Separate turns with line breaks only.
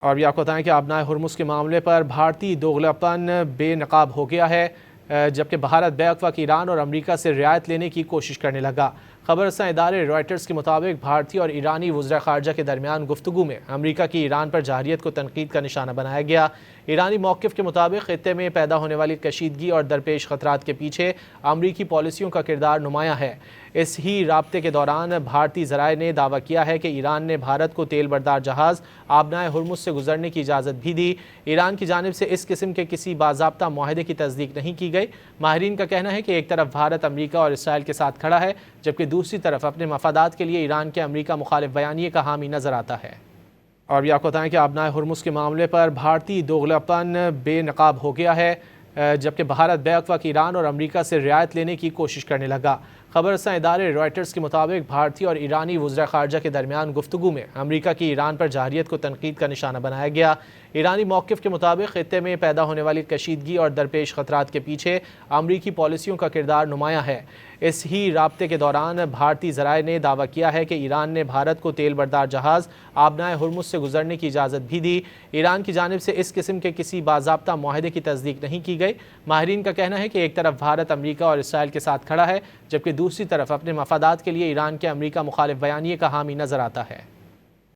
اور بھی آپ کو بتائیں کہ آبنائے ہرمز کے معاملے پر بھارتی دوغلاپن بے نقاب ہو گیا ہے، جبکہ بھارت بیک وقت ایران اور امریکہ سے رعایت لینے کی کوشش کرنے لگا۔ خبر رساں ادارے رائٹرز کے مطابق بھارتی اور ایرانی وزراء خارجہ کے درمیان گفتگو میں امریکہ کی ایران پر جارحیت کو تنقید کا نشانہ بنایا گیا۔ ایرانی موقف کے مطابق خطے میں پیدا ہونے والی کشیدگی اور درپیش خطرات کے پیچھے امریکی پالیسیوں کا کردار نمایاں ہے۔ اس ہی رابطے کے دوران بھارتی ذرائع نے دعویٰ کیا ہے کہ ایران نے بھارت کو تیل بردار جہاز آبنائے ہرمز سے گزرنے کی اجازت بھی دی۔ ایران کی جانب سے اس قسم کے کسی باضابطہ معاہدے کی تصدیق نہیں کی گئی۔ ماہرین کا کہنا ہے کہ ایک طرف بھارت امریکہ اور اسرائیل کے ساتھ کھڑا ہے، جبکہ دوسری طرف اپنے مفادات کے لیے ایران کے امریکہ مخالف بیانیے کا حامی نظر آتا ہے۔ اور بھی آپ کو بتائیں کہ آبنائے ہرمز کے معاملے پر بھارتی دوغلاپن بے نقاب ہو گیا ہے، جبکہ بھارت بیک وقت ایران اور امریکہ سے رعایت لینے کی کوشش کرنے لگا۔ خبر رساں ادارے رائٹرز کے مطابق بھارتی اور ایرانی وزراء خارجہ کے درمیان گفتگو میں امریکہ کی ایران پر جارحیت کو تنقید کا نشانہ بنایا گیا۔ ایرانی موقف کے مطابق خطے میں پیدا ہونے والی کشیدگی اور درپیش خطرات کے پیچھے امریکی پالیسیوں کا کردار نمایاں ہے۔ اس ہی رابطے کے دوران بھارتی ذرائع نے دعویٰ کیا ہے کہ ایران نے بھارت کو تیل بردار جہاز آبنائے ہرمز سے گزرنے کی اجازت بھی دی۔ ایران کی جانب سے اس قسم کے کسی باضابطہ معاہدے کی تصدیق نہیں کی گئی۔ ماہرین کا کہنا ہے کہ ایک طرف بھارت امریکہ اور اسرائیل کے ساتھ کھڑا ہے، جبکہ دوسری طرف اپنے مفادات کے لیے ایران کے امریکہ مخالف بیانیے کا حامی نظر آتا ہے۔